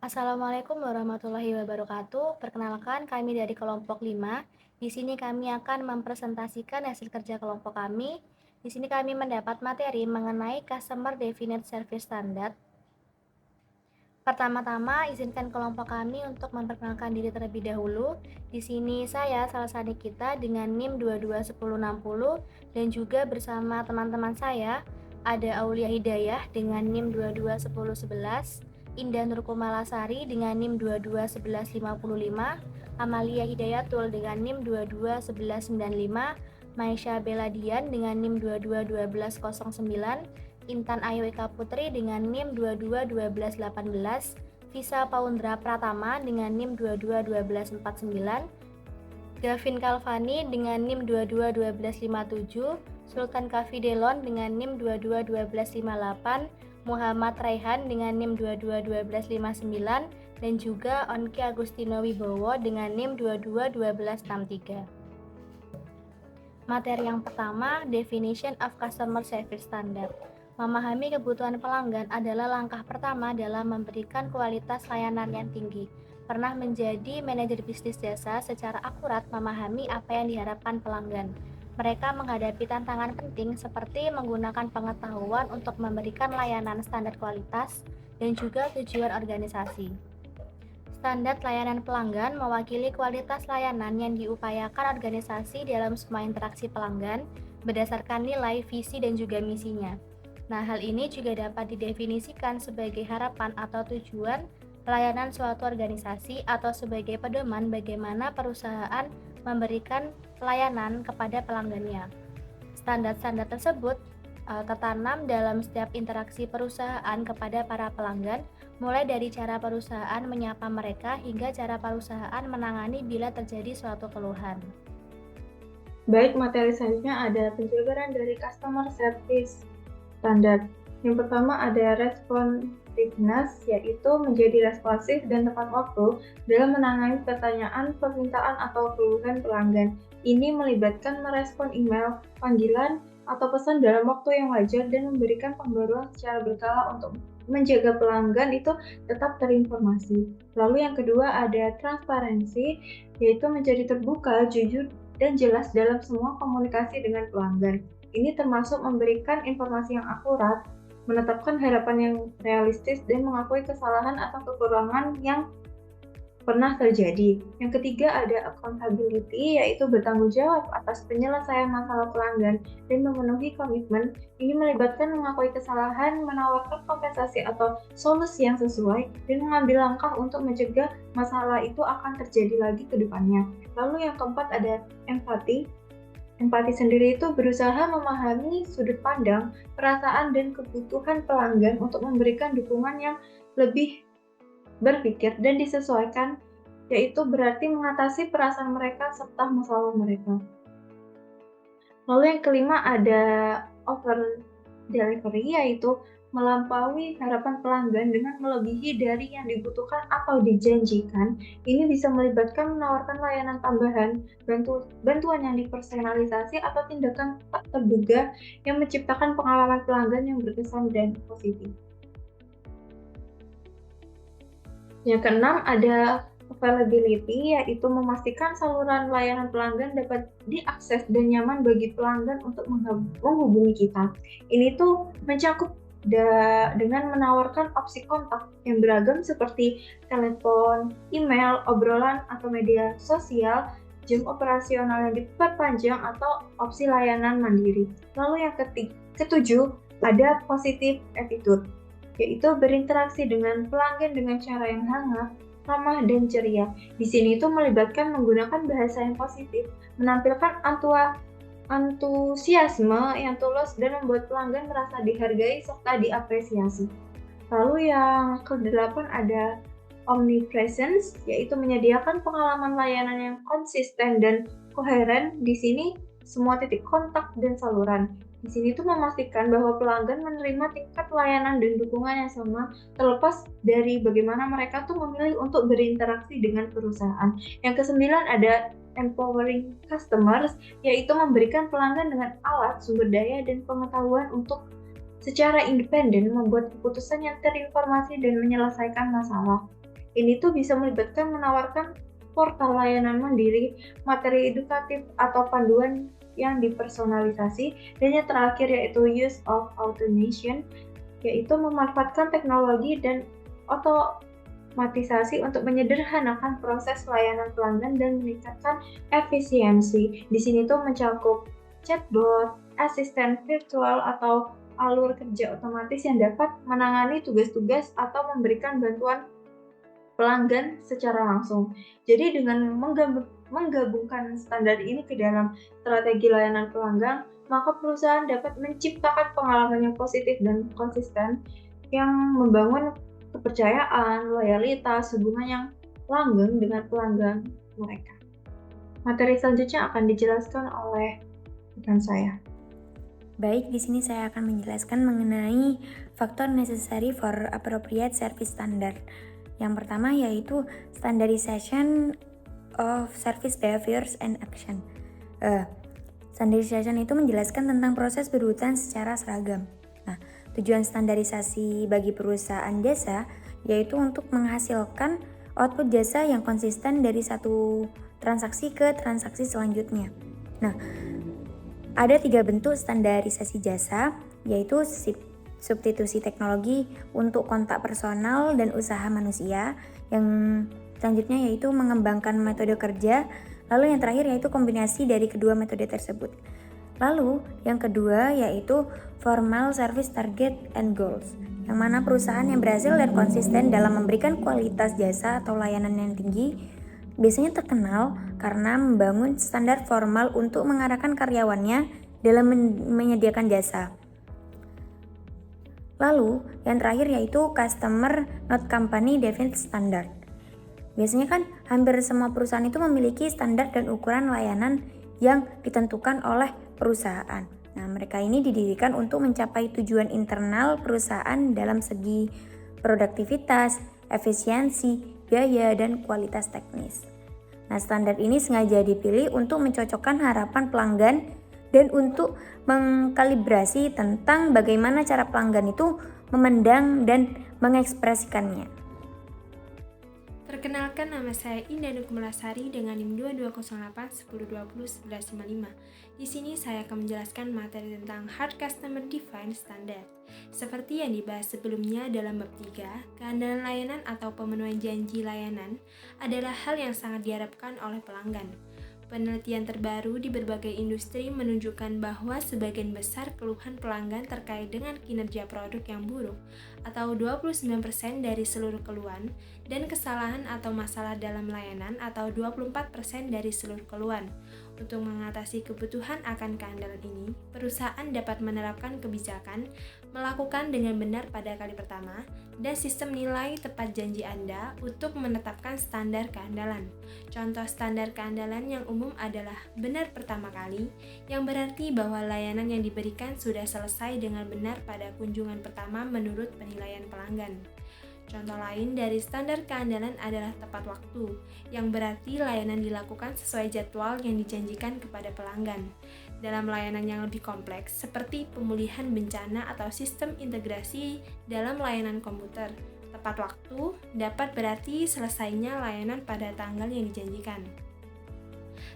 Assalamualaikum warahmatullahi wabarakatuh. Perkenalkan, kami dari kelompok 5. Di sini kami akan mempresentasikan hasil kerja kelompok kami. Di sini kami mendapat materi mengenai Customer Definite Service Standard. Pertama-tama, izinkan kelompok kami untuk memperkenalkan diri terlebih dahulu. Di sini saya, Salsani kita dengan NIM 221060 dan juga bersama teman-teman saya ada Aulia Hidayah dengan NIM 221011, Indah Nurkumalasari dengan NIM 221155, Amalia Hidayatul dengan NIM 221195, Maisha Beladian dengan NIM 221209, Intan Ayu Eka Putri dengan NIM 221218, Visa Paundra Pratama dengan NIM 221249, Gavin Kalvani dengan NIM 221257, Sultan Kafidelon dengan NIM 221258, Muhammad Raihan dengan NIM 221259, dan juga Onki Agustino Wibowo dengan NIM 221263. Materi yang pertama, Definition of Customer Service Standard. Memahami kebutuhan pelanggan adalah langkah pertama dalam memberikan kualitas layanan yang tinggi. Pernah menjadi manajer bisnis jasa secara akurat memahami apa yang diharapkan pelanggan. Mereka menghadapi tantangan penting seperti menggunakan pengetahuan untuk memberikan layanan standar kualitas dan juga tujuan organisasi. Standar layanan pelanggan mewakili kualitas layanan yang diupayakan organisasi dalam semua interaksi pelanggan berdasarkan nilai, visi, dan juga misinya. Nah, hal ini juga dapat didefinisikan sebagai harapan atau tujuan pelayanan suatu organisasi atau sebagai pedoman bagaimana perusahaan memberikan pelayanan kepada pelanggannya. Standar-standar tersebut tertanam dalam setiap interaksi perusahaan kepada para pelanggan, mulai dari cara perusahaan menyapa mereka hingga cara perusahaan menangani bila terjadi suatu keluhan. Baik, materi selanjutnya ada penjabaran dari Customer Service Standard. Yang pertama ada responsiveness, yaitu menjadi responsif dan tepat waktu dalam menangani pertanyaan, permintaan, atau keluhan pelanggan. Ini melibatkan merespon email, panggilan, atau pesan dalam waktu yang wajar dan memberikan pembaruan secara berkala untuk menjaga pelanggan itu tetap terinformasi. Lalu yang kedua ada transparansi, yaitu menjadi terbuka, jujur, dan jelas dalam semua komunikasi dengan pelanggan. Ini termasuk memberikan informasi yang akurat, menetapkan harapan yang realistis, dan mengakui kesalahan atau kekurangan yang pernah terjadi. Yang ketiga ada accountability, yaitu bertanggung jawab atas penyelesaian masalah pelanggan dan memenuhi komitmen. Ini melibatkan mengakui kesalahan, menawarkan kompensasi atau solusi yang sesuai, dan mengambil langkah untuk mencegah masalah itu akan terjadi lagi ke depannya. Lalu yang keempat ada empati. Empati sendiri itu berusaha memahami sudut pandang, perasaan, dan kebutuhan pelanggan untuk memberikan dukungan yang lebih berpikir dan disesuaikan, yaitu berarti mengatasi perasaan mereka serta masalah mereka. Lalu yang kelima ada over delivery, yaitu melampaui harapan pelanggan dengan melebihi dari yang dibutuhkan atau dijanjikan. Ini bisa melibatkan menawarkan layanan tambahan, bantuan yang dipersonalisasi, atau tindakan tak terduga yang menciptakan pengalaman pelanggan yang berkesan dan positif. Yang keenam ada availability, yaitu memastikan saluran layanan pelanggan dapat diakses dan nyaman bagi pelanggan untuk menghubungi kita. Ini tuh mencakup dengan menawarkan opsi kontak yang beragam seperti telepon, email, obrolan, atau media sosial, jam operasional yang diperpanjang, atau opsi layanan mandiri. Lalu yang ketujuh ada positive attitude, yaitu berinteraksi dengan pelanggan dengan cara yang hangat, ramah, dan ceria. Di sini itu melibatkan menggunakan bahasa yang positif, menampilkan antusiasme yang tulus, dan membuat pelanggan merasa dihargai serta diapresiasi. Lalu yang ke-8 ada omnipresence, yaitu menyediakan pengalaman layanan yang konsisten dan koheren. Di sini semua titik kontak dan saluran. Di sini tuh memastikan bahwa pelanggan menerima tingkat layanan dan dukungan yang sama, terlepas dari bagaimana mereka tuh memilih untuk berinteraksi dengan perusahaan. Yang ke-9 ada empowering customers, yaitu memberikan pelanggan dengan alat, sumber daya, dan pengetahuan untuk secara independen membuat keputusan yang terinformasi dan menyelesaikan masalah. Ini tuh bisa melibatkan menawarkan portal layanan mandiri, materi edukatif atau panduan yang dipersonalisasi, dan yang terakhir yaitu use of automation, yaitu memanfaatkan teknologi dan otomatisasi untuk menyederhanakan proses layanan pelanggan dan meningkatkan efisiensi. Di sini tuh mencakup chatbot, asisten virtual, atau alur kerja otomatis yang dapat menangani tugas-tugas atau memberikan bantuan pelanggan secara langsung. Jadi dengan menggabungkan standar ini ke dalam strategi layanan pelanggan, maka perusahaan dapat menciptakan pengalaman yang positif dan konsisten yang membangun kepercayaan, loyalitas, hubungan yang langgeng dengan pelanggan mereka. Materi selanjutnya akan dijelaskan oleh rekan saya. Baik, di sini saya akan menjelaskan mengenai faktor necessary for appropriate service standard. Yang pertama yaitu standardization of service behaviors and action. Standardization itu menjelaskan tentang proses berhutang secara seragam. Nah, tujuan standarisasi bagi perusahaan jasa yaitu untuk menghasilkan output jasa yang konsisten dari satu transaksi ke transaksi selanjutnya. Nah, ada 3 bentuk standarisasi jasa, yaitu substitusi teknologi untuk kontak personal dan usaha manusia. Yang selanjutnya yaitu mengembangkan metode kerja. Lalu yang terakhir yaitu kombinasi dari kedua metode tersebut. Lalu yang kedua yaitu formal service target and goals, yang mana perusahaan yang berhasil dan konsisten dalam memberikan kualitas jasa atau layanan yang tinggi biasanya terkenal karena membangun standar formal untuk mengarahkan karyawannya dalam menyediakan jasa. Lalu, yang terakhir yaitu Customer Not Company Defined Standard. Biasanya kan hampir semua perusahaan itu memiliki standar dan ukuran layanan yang ditentukan oleh perusahaan. Nah, mereka ini didirikan untuk mencapai tujuan internal perusahaan dalam segi produktivitas, efisiensi, biaya, dan kualitas teknis. Nah, standar ini sengaja dipilih untuk mencocokkan harapan pelanggan dan untuk mengkalibrasi tentang bagaimana cara pelanggan itu memandang dan mengekspresikannya. Perkenalkan, nama saya Indah Nukmelasari dengan NIM 2208 1020 1155. Di sini saya akan menjelaskan materi tentang Hard Customer Defined Standard. Seperti yang dibahas sebelumnya dalam bab 3, keandalan layanan atau pemenuhan janji layanan adalah hal yang sangat diharapkan oleh pelanggan. Penelitian terbaru di berbagai industri menunjukkan bahwa sebagian besar keluhan pelanggan terkait dengan kinerja produk yang buruk, atau 29% dari seluruh keluhan, dan kesalahan atau masalah dalam layanan, atau 24% dari seluruh keluhan. Untuk mengatasi kebutuhan akan keandalan ini, perusahaan dapat menerapkan kebijakan, melakukan dengan benar pada kali pertama, dan sistem nilai tepat janji Anda untuk menetapkan standar keandalan. Contoh standar keandalan yang umum adalah benar pertama kali, yang berarti bahwa layanan yang diberikan sudah selesai dengan benar pada kunjungan pertama menurut penilaian pelanggan. Contoh lain dari standar keandalan adalah tepat waktu, yang berarti layanan dilakukan sesuai jadwal yang dijanjikan kepada pelanggan. Dalam layanan yang lebih kompleks, seperti pemulihan bencana atau sistem integrasi dalam layanan komputer, tepat waktu dapat berarti selesainya layanan pada tanggal yang dijanjikan.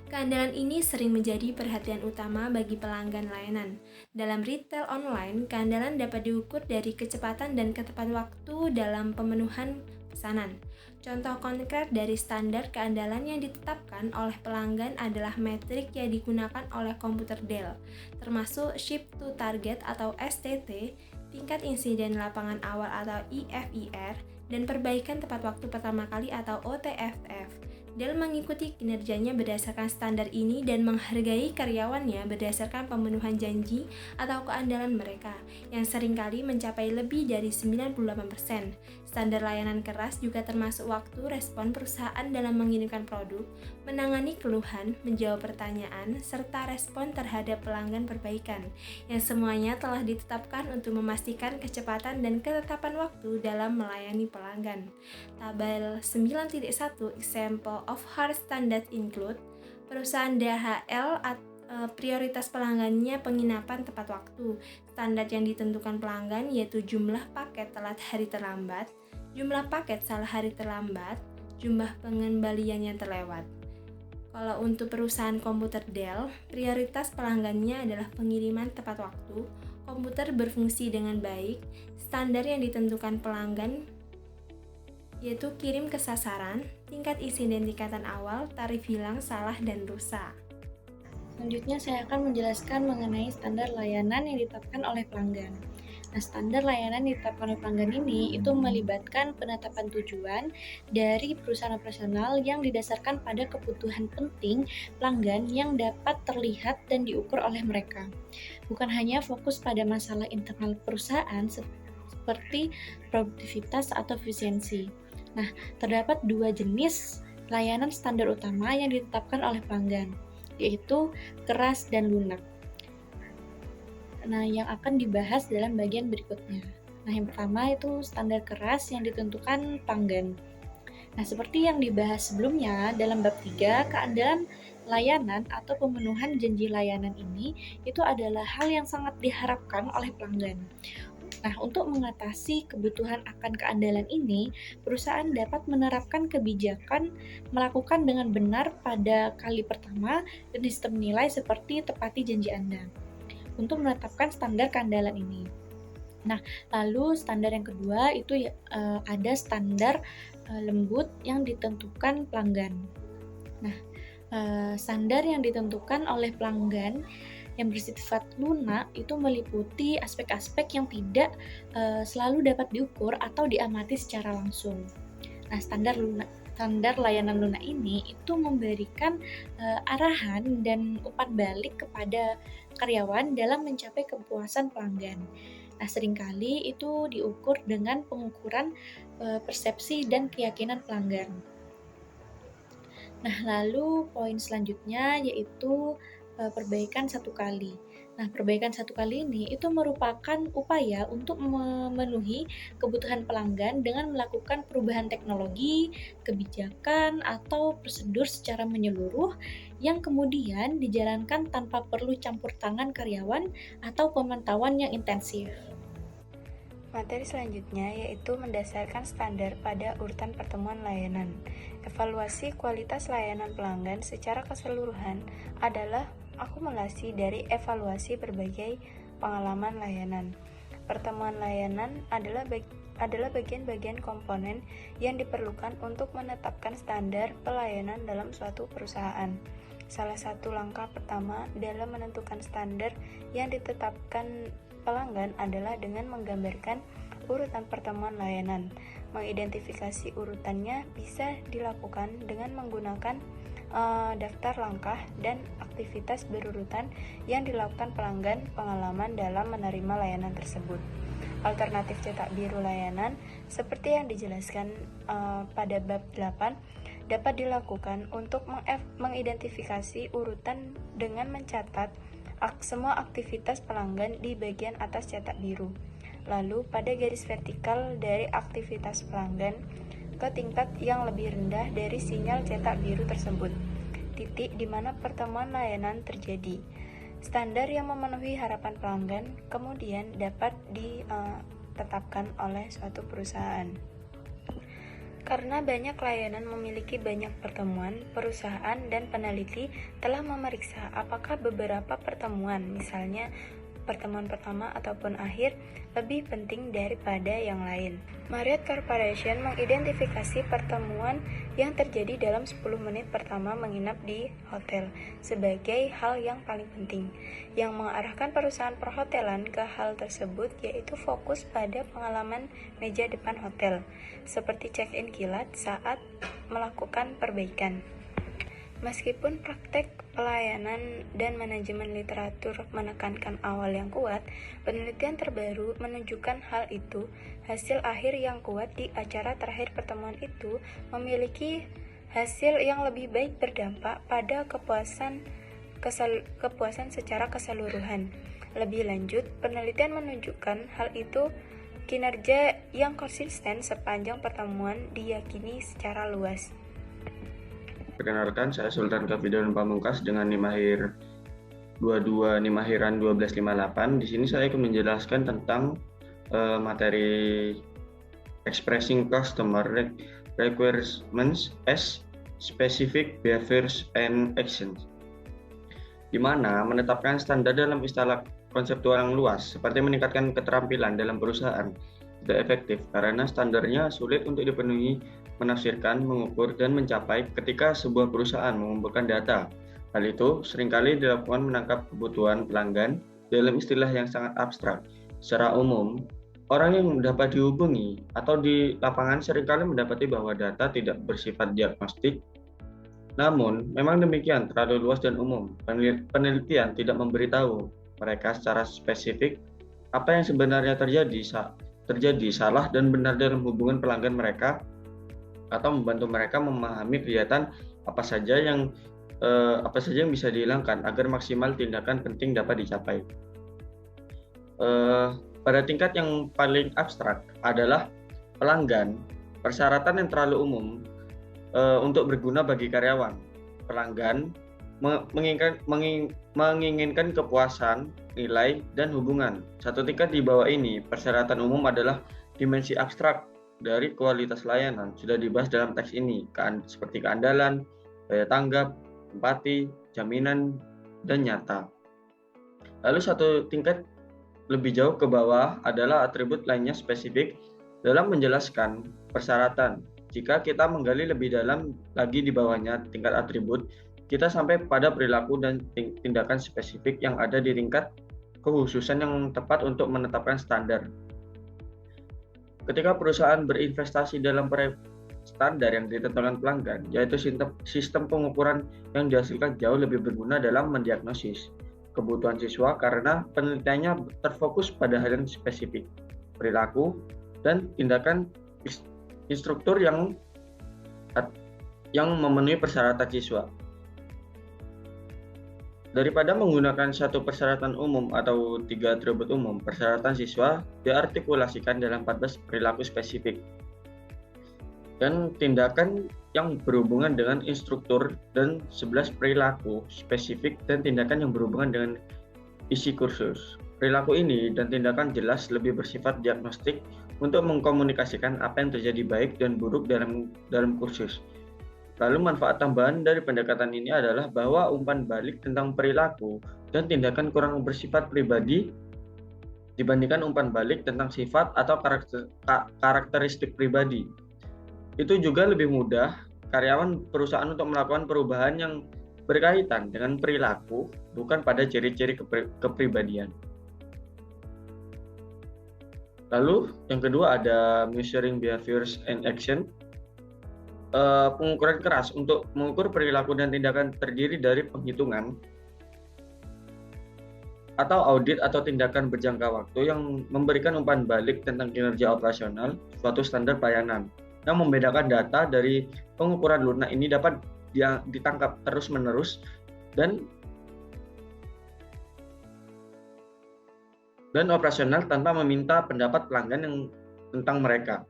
Keandalan ini sering menjadi perhatian utama bagi pelanggan layanan. Dalam retail online, keandalan dapat diukur dari kecepatan dan ketepatan waktu dalam pemenuhan pesanan. Contoh konkret dari standar keandalan yang ditetapkan oleh pelanggan adalah metrik yang digunakan oleh komputer Dell, termasuk Ship to Target atau STT, tingkat insiden lapangan awal atau IFIR, dan perbaikan tepat waktu pertama kali atau OTFF. Dell mengikuti kinerjanya berdasarkan standar ini dan menghargai karyawannya berdasarkan pemenuhan janji atau keandalan mereka, yang seringkali mencapai lebih dari 98%. Standar layanan keras juga termasuk waktu respon perusahaan dalam mengirimkan produk, menangani keluhan, menjawab pertanyaan, serta respon terhadap pelanggan perbaikan, yang semuanya telah ditetapkan untuk memastikan kecepatan dan ketetapan waktu dalam melayani pelanggan. Tabel 9.1 example of hard standard include perusahaan DHL prioritas pelanggannya penginapan tepat waktu. Standar yang ditentukan pelanggan yaitu jumlah paket telat hari terlambat, jumlah paket salah hari terlambat, jumlah pengembalian yang terlewat. Kalau untuk perusahaan komputer Dell, prioritas pelanggannya adalah pengiriman tepat waktu, komputer berfungsi dengan baik, standar yang ditentukan pelanggan yaitu kirim ke sasaran, tingkat isi dan tingkatan awal, tarif hilang, salah, dan rusak. Selanjutnya saya akan menjelaskan mengenai standar layanan yang ditetapkan oleh pelanggan. Nah, standar layanan yang ditetapkan oleh pelanggan ini itu melibatkan penetapan tujuan dari perusahaan operasional yang didasarkan pada kebutuhan penting pelanggan yang dapat terlihat dan diukur oleh mereka. Bukan hanya fokus pada masalah internal perusahaan seperti produktivitas atau efisiensi. Nah, terdapat dua jenis layanan standar utama yang ditetapkan oleh pelanggan, yaitu keras dan lunak. Nah, yang akan dibahas dalam bagian berikutnya. Nah, yang pertama itu standar keras yang ditentukan pelanggan. Nah, seperti yang dibahas sebelumnya dalam bab 3, keandalan layanan atau pemenuhan janji layanan ini itu adalah hal yang sangat diharapkan oleh pelanggan. Nah, untuk mengatasi kebutuhan akan keandalan ini, perusahaan dapat menerapkan kebijakan melakukan dengan benar pada kali pertama dan sistem nilai seperti tepati janji Anda untuk menetapkan standar keandalan ini. Nah, lalu standar yang kedua itu ada standar lembut yang ditentukan pelanggan. Nah, standar yang ditentukan oleh pelanggan yang bersifat lunak itu meliputi aspek-aspek yang tidak selalu dapat diukur atau diamati secara langsung. Nah, standar layanan lunak ini itu memberikan arahan dan umpan balik kepada karyawan dalam mencapai kepuasan pelanggan. Nah, seringkali itu diukur dengan pengukuran persepsi dan keyakinan pelanggan. Nah, lalu poin selanjutnya yaitu perbaikan satu kali. Nah, perbaikan satu kali ini itu merupakan upaya untuk memenuhi kebutuhan pelanggan dengan melakukan perubahan teknologi, kebijakan, atau prosedur secara menyeluruh yang kemudian dijalankan tanpa perlu campur tangan karyawan atau pemantauan yang intensif. Materi selanjutnya yaitu mendasarkan standar pada urutan pertemuan layanan. Evaluasi kualitas layanan pelanggan secara keseluruhan adalah akumulasi dari evaluasi berbagai pengalaman layanan. Pertemuan layanan adalah bagian-bagian komponen yang diperlukan untuk menetapkan standar pelayanan dalam suatu perusahaan. Salah satu langkah pertama dalam menentukan standar yang ditetapkan pelanggan adalah dengan menggambarkan urutan pertemuan layanan. Mengidentifikasi urutannya bisa dilakukan dengan menggunakan daftar langkah dan aktivitas berurutan yang dilakukan pelanggan pengalaman dalam menerima layanan tersebut. Alternatif cetak biru layanan seperti yang dijelaskan pada bab 8 dapat dilakukan untuk mengidentifikasi urutan dengan mencatat semua aktivitas pelanggan di bagian atas cetak biru. Lalu pada garis vertikal dari aktivitas pelanggan ke tingkat yang lebih rendah dari sinyal cetak biru tersebut, titik di mana pertemuan layanan terjadi. Standar yang memenuhi harapan pelanggan kemudian dapat ditetapkan oleh suatu perusahaan. Karena banyak layanan memiliki banyak pertemuan, perusahaan dan peneliti telah memeriksa apakah beberapa pertemuan, misalnya pertemuan pertama ataupun akhir, lebih penting daripada yang lain. Marriott Corporation mengidentifikasi pertemuan yang terjadi dalam 10 menit pertama menginap di hotel sebagai hal yang paling penting. Yang mengarahkan perusahaan perhotelan ke hal tersebut yaitu fokus pada pengalaman meja depan hotel, seperti check-in kilat saat melakukan perbaikan. Meskipun praktek pelayanan dan manajemen literatur menekankan awal yang kuat, penelitian terbaru menunjukkan hal itu. Hasil akhir yang kuat di acara terakhir pertemuan itu memiliki hasil yang lebih baik berdampak pada kepuasan secara keseluruhan. Lebih lanjut, penelitian menunjukkan hal itu kinerja yang konsisten sepanjang pertemuan diyakini secara luas. Perkenalkan, saya Sultan Kafidon Pamungkas dengan NIM akhir 22 NIM akhiran 1258. Di sini saya akan menjelaskan tentang materi expressing customer requirements as specific behaviors and actions, di mana menetapkan standar dalam istilah konseptual yang luas, seperti meningkatkan keterampilan dalam perusahaan, tidak efektif karena standarnya sulit untuk dipenuhi, menafsirkan, mengukur, dan mencapai ketika sebuah perusahaan mengumpulkan data. Hal itu seringkali dilakukan menangkap kebutuhan pelanggan dalam istilah yang sangat abstrak. Secara umum, orang yang dapat dihubungi atau di lapangan seringkali mendapati bahwa data tidak bersifat diagnostik. Namun, memang demikian terlalu luas dan umum. Penelitian tidak memberitahu mereka secara spesifik apa yang sebenarnya terjadi salah dan benar dalam hubungan pelanggan mereka, atau membantu mereka memahami kelihatan apa saja yang bisa dihilangkan agar maksimal tindakan penting dapat dicapai. Pada tingkat yang paling abstrak adalah pelanggan, persyaratan yang terlalu umum untuk berguna bagi karyawan. Pelanggan menginginkan kepuasan, nilai, dan hubungan. Satu tingkat di bawah ini, persyaratan umum adalah dimensi abstrak dari kualitas layanan. Sudah dibahas dalam teks ini, seperti keandalan, daya tanggap, empati, jaminan, dan nyata. Lalu satu tingkat lebih jauh ke bawah adalah atribut lainnya spesifik dalam menjelaskan persyaratan. Jika kita menggali lebih dalam lagi di bawahnya tingkat atribut, kita sampai pada perilaku dan tindakan spesifik yang ada di tingkat kekhususan yang tepat untuk menetapkan standar. Ketika perusahaan berinvestasi dalam standar yang ditentukan pelanggan, yaitu sistem pengukuran yang dihasilkan jauh lebih berguna dalam mendiagnosis kebutuhan siswa karena penelitiannya terfokus pada hal yang spesifik, perilaku, dan tindakan instruktur yang memenuhi persyaratan siswa. Daripada menggunakan satu persyaratan umum atau 3 atribut umum, persyaratan siswa diartikulasikan dalam 14 perilaku spesifik dan tindakan yang berhubungan dengan instruktur, dan 11 perilaku spesifik dan tindakan yang berhubungan dengan isi kursus. Perilaku ini dan tindakan jelas lebih bersifat diagnostik untuk mengkomunikasikan apa yang terjadi baik dan buruk dalam kursus. Lalu manfaat tambahan dari pendekatan ini adalah bahwa umpan balik tentang perilaku dan tindakan kurang bersifat pribadi dibandingkan umpan balik tentang sifat atau karakteristik pribadi. Itu juga lebih mudah karyawan perusahaan untuk melakukan perubahan yang berkaitan dengan perilaku, bukan pada ciri-ciri kepribadian. Lalu yang kedua ada measuring behaviors and action. Pengukuran keras untuk mengukur perilaku dan tindakan terdiri dari penghitungan atau audit atau tindakan berjangka waktu yang memberikan umpan balik tentang kinerja operasional suatu standar pelayanan. Yang membedakan data dari pengukuran lunak ini dapat ditangkap terus-menerus dan operasional tanpa meminta pendapat pelanggan tentang mereka.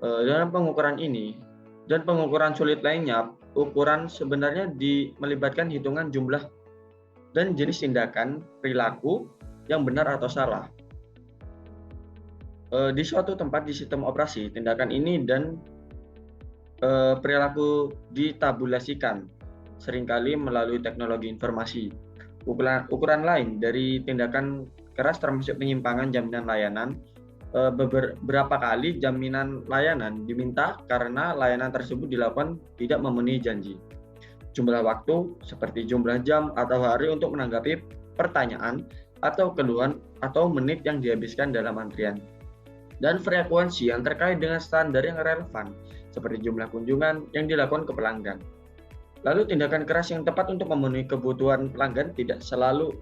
Dalam pengukuran ini dan pengukuran sulit lainnya, ukuran sebenarnya melibatkan hitungan jumlah dan jenis tindakan perilaku yang benar atau salah. Di suatu tempat di sistem operasi, tindakan ini dan perilaku ditabulasikan, seringkali melalui teknologi informasi. Ukuran lain dari tindakan keras termasuk penyimpangan jaminan layanan. Beberapa kali jaminan layanan diminta karena layanan tersebut dilakukan tidak memenuhi janji. Jumlah waktu seperti jumlah jam atau hari untuk menanggapi pertanyaan atau keluhan atau menit yang dihabiskan dalam antrian. Dan frekuensi yang terkait dengan standar yang relevan seperti jumlah kunjungan yang dilakukan ke pelanggan. Lalu tindakan keras yang tepat untuk memenuhi kebutuhan pelanggan tidak selalu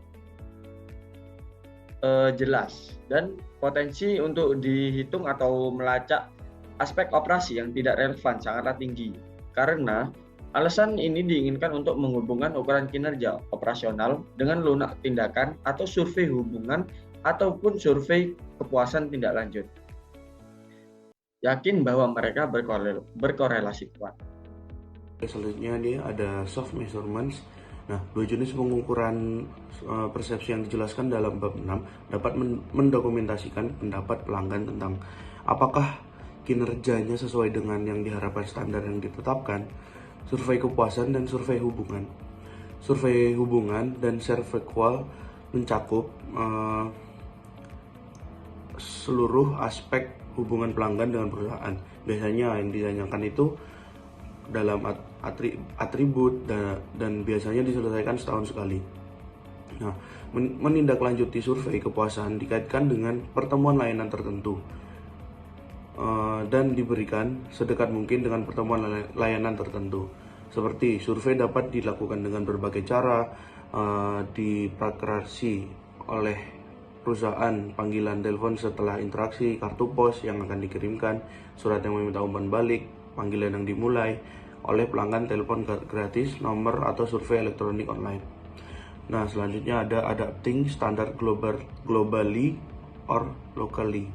jelas, dan potensi untuk dihitung atau melacak aspek operasi yang tidak relevan sangatlah tinggi. Karena alasan ini diinginkan untuk menghubungkan ukuran kinerja operasional dengan lunak tindakan atau survei hubungan ataupun survei kepuasan tindak lanjut. Yakin bahwa mereka berkorelasi kuat. Selanjutnya dia ada soft measurements. Nah, 2 jenis pengukuran persepsi yang dijelaskan dalam bab 6 dapat mendokumentasikan pendapat pelanggan tentang apakah kinerjanya sesuai dengan yang diharapkan standar yang ditetapkan, survei kepuasan dan survei hubungan. Survei hubungan dan Surveyqual mencakup seluruh aspek hubungan pelanggan dengan perusahaan. Biasanya yang ditanyakan itu dalam atribut dan biasanya diselesaikan setahun sekali. Nah, menindaklanjuti survei kepuasan dikaitkan dengan pertemuan layanan tertentu dan diberikan sedekat mungkin dengan pertemuan layanan tertentu. Seperti survei dapat dilakukan dengan berbagai cara, diprakarasi oleh perusahaan, panggilan telepon setelah interaksi, kartu pos yang akan dikirimkan, surat yang meminta umpan balik, panggilan yang dimulai oleh pelanggan telepon gratis, nomor atau survei elektronik online. Nah, selanjutnya ada adapting standard globally or locally.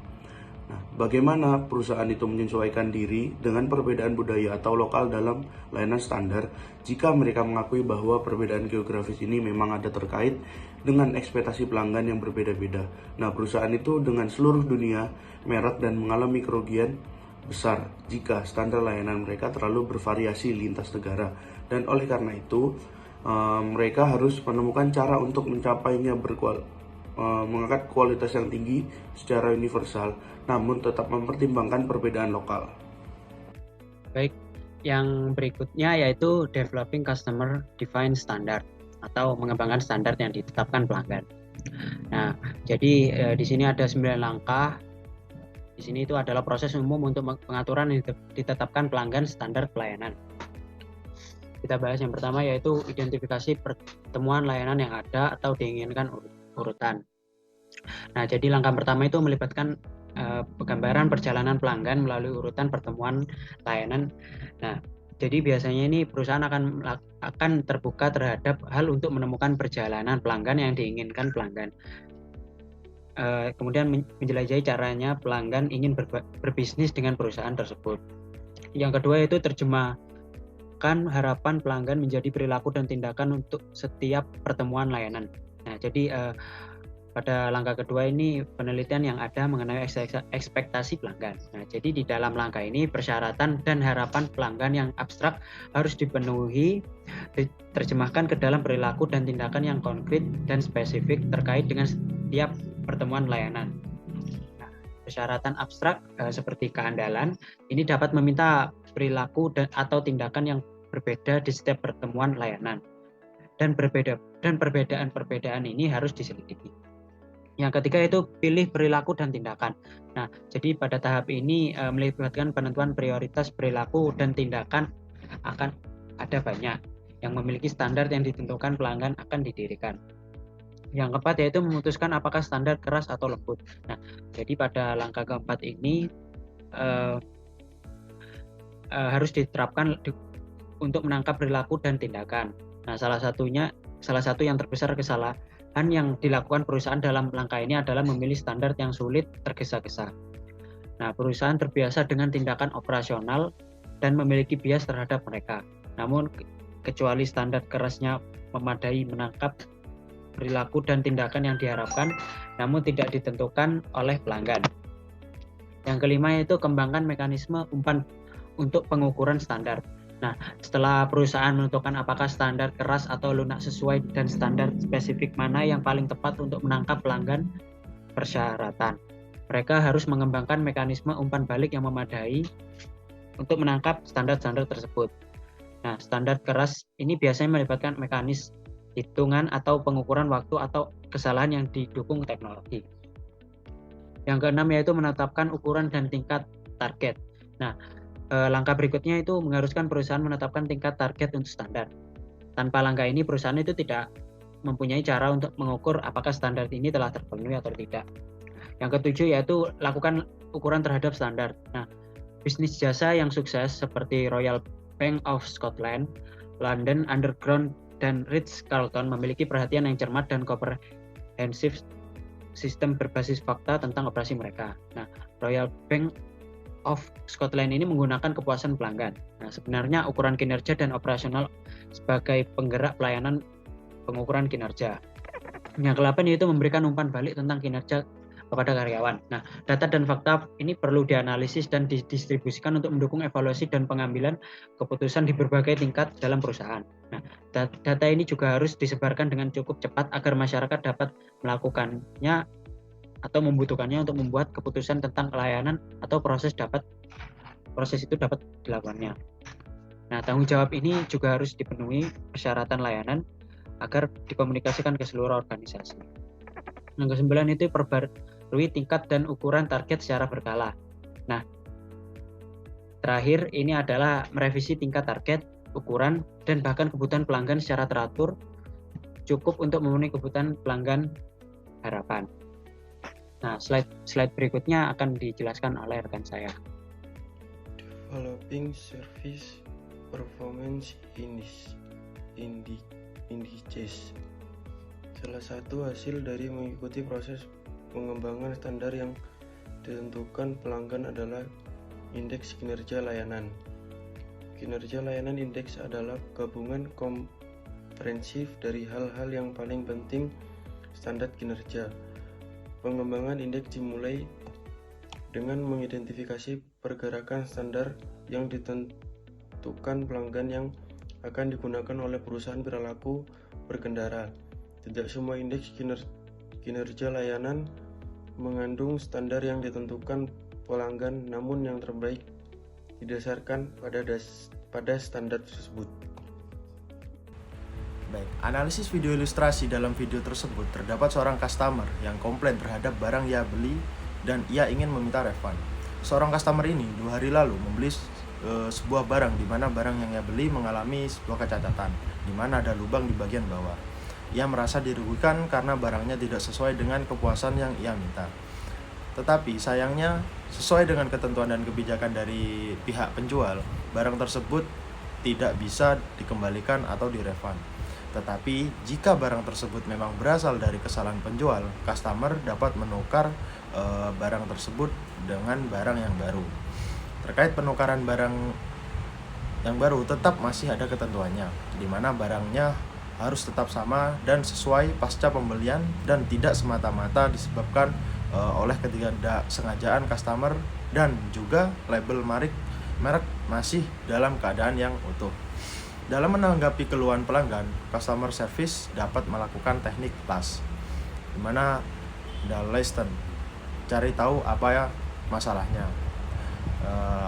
Nah, bagaimana perusahaan itu menyesuaikan diri dengan perbedaan budaya atau lokal dalam layanan standar jika mereka mengakui bahwa perbedaan geografis ini memang ada terkait dengan ekspektasi pelanggan yang berbeda-beda. Nah, perusahaan itu dengan seluruh dunia merek dan mengalami kerugian besar jika standar layanan mereka terlalu bervariasi lintas negara. Dan oleh karena itu, mereka harus menemukan cara untuk mencapainya mengangkat kualitas yang tinggi secara universal, namun tetap mempertimbangkan perbedaan lokal. Baik, yang berikutnya yaitu developing customer defined standard atau mengembangkan standar yang ditetapkan pelanggan. Nah, jadi di sini ada 9 langkah. Di sini itu adalah proses umum untuk pengaturan yang ditetapkan pelanggan standar pelayanan. Kita bahas yang pertama yaitu identifikasi pertemuan layanan yang ada atau diinginkan urutan. Nah, jadi langkah pertama itu melibatkan penggambaran perjalanan pelanggan melalui urutan pertemuan layanan. Nah, jadi biasanya ini perusahaan akan terbuka terhadap hal untuk menemukan perjalanan pelanggan yang diinginkan pelanggan. Kemudian menjelajahi caranya pelanggan ingin berbisnis dengan perusahaan tersebut. Yang kedua yaitu terjemahkan harapan pelanggan menjadi perilaku dan tindakan untuk setiap pertemuan layanan. Nah, jadi pada langkah kedua ini penelitian yang ada mengenai ekspektasi pelanggan. Nah, jadi di dalam langkah ini persyaratan dan harapan pelanggan yang abstrak harus dipenuhi, diterjemahkan ke dalam perilaku dan tindakan yang konkret dan spesifik terkait dengan setiap pertemuan layanan. Nah, persyaratan abstrak seperti keandalan ini dapat meminta perilaku atau tindakan yang berbeda di setiap pertemuan layanan. Dan perbedaan ini harus diselidiki. Yang ketiga itu pilih perilaku dan tindakan. Nah, jadi pada tahap ini melibatkan penentuan prioritas perilaku dan tindakan akan ada banyak yang memiliki standar yang ditentukan pelanggan akan didirikan. Yang keempat yaitu memutuskan apakah standar keras atau lembut. Nah, jadi pada langkah keempat ini harus diterapkan untuk menangkap perilaku dan tindakan. Nah, salah satu yang terbesar kesalahan yang dilakukan perusahaan dalam langkah ini adalah memilih standar yang sulit tergesa-gesa. Nah, perusahaan terbiasa dengan tindakan operasional dan memiliki bias terhadap mereka. Namun, kecuali standar kerasnya memadai menangkap perilaku dan tindakan yang diharapkan, namun tidak ditentukan oleh pelanggan. Yang kelima yaitu kembangkan mekanisme umpan untuk pengukuran standar. Nah, setelah perusahaan menentukan apakah standar keras atau lunak sesuai dan standar spesifik mana yang paling tepat untuk menangkap pelanggan persyaratan, mereka harus mengembangkan mekanisme umpan balik yang memadai untuk menangkap standar-standar tersebut. Nah, standar keras ini biasanya melibatkan mekanisme hitungan atau pengukuran waktu atau kesalahan yang didukung teknologi. Yang keenam yaitu menetapkan ukuran dan tingkat target. Nah, langkah berikutnya itu mengharuskan perusahaan menetapkan tingkat target untuk standar. Tanpa langkah ini perusahaan itu tidak mempunyai cara untuk mengukur apakah standar ini telah terpenuhi atau tidak. Yang ketujuh yaitu lakukan ukuran terhadap standar. Nah, bisnis jasa yang sukses seperti Royal Bank of Scotland, London Underground, dan Ritz-Carlton memiliki perhatian yang cermat dan komprehensif sistem berbasis fakta tentang operasi mereka. Nah, Royal Bank of Scotland ini menggunakan kepuasan pelanggan. Nah, sebenarnya ukuran kinerja dan operasional sebagai penggerak pelayanan pengukuran kinerja. Yang ke-8 yaitu memberikan umpan balik tentang kinerja kepada karyawan. Nah, data dan fakta ini perlu dianalisis dan didistribusikan untuk mendukung evaluasi dan pengambilan keputusan di berbagai tingkat dalam perusahaan. Nah, data ini juga harus disebarkan dengan cukup cepat agar masyarakat dapat melakukannya atau membutuhkannya untuk membuat keputusan tentang layanan atau proses itu dapat dilakukannya. Nah, tanggung jawab ini juga harus dipenuhi persyaratan layanan agar dikomunikasikan ke seluruh organisasi. Yang ke-9 itu perbarui tingkat dan ukuran target secara berkala. Nah, terakhir ini adalah merevisi tingkat target, ukuran, dan bahkan kebutuhan pelanggan secara teratur cukup untuk memenuhi kebutuhan pelanggan harapan. Nah, slide berikutnya akan dijelaskan oleh rekan saya. Developing Service Performance Indices. Salah satu hasil dari mengikuti proses pengembangan standar yang ditentukan pelanggan adalah indeks kinerja layanan. Kinerja layanan indeks adalah gabungan komprehensif dari hal-hal yang paling penting standar kinerja. Pengembangan indeks dimulai dengan mengidentifikasi pergerakan standar yang ditentukan pelanggan yang akan digunakan oleh perusahaan perilaku berkendara. Tidak semua indeks kinerja layanan mengandung standar yang ditentukan pelanggan, namun yang terbaik didasarkan pada standar tersebut. Baik, analisis video ilustrasi dalam video tersebut terdapat seorang customer yang komplain terhadap barang ia beli dan ia ingin meminta refund. Seorang customer ini 2 hari lalu membeli sebuah barang di mana barang yang ia beli mengalami sebuah kecacatan, di mana ada lubang di bagian bawah. Ia merasa dirugikan karena barangnya tidak sesuai dengan kepuasan yang ia minta. Tetapi sayangnya, sesuai dengan ketentuan dan kebijakan dari pihak penjual, barang tersebut tidak bisa dikembalikan atau direfund. Tetapi jika barang tersebut memang berasal dari kesalahan penjual, customer dapat menukar barang tersebut dengan barang yang baru. Terkait penukaran barang yang baru, tetap masih ada ketentuannya, di mana barangnya harus tetap sama dan sesuai pasca pembelian dan tidak semata-mata disebabkan oleh ketidaksengajaan customer, dan juga label merek masih dalam keadaan yang utuh. Dalam menanggapi keluhan pelanggan, customer service dapat melakukan teknik TAS, di mana ada listen, cari tahu apa ya masalahnya.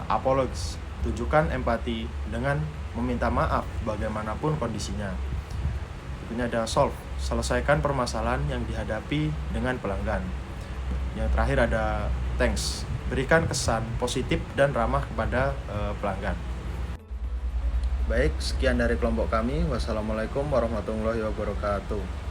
Apologize, tunjukkan empati dengan meminta maaf bagaimanapun kondisinya. Berikutnya ada solve, selesaikan permasalahan yang dihadapi dengan pelanggan. Yang terakhir ada thanks, berikan kesan positif dan ramah kepada pelanggan. Baik, sekian dari kelompok kami. Wassalamualaikum warahmatullahi wabarakatuh.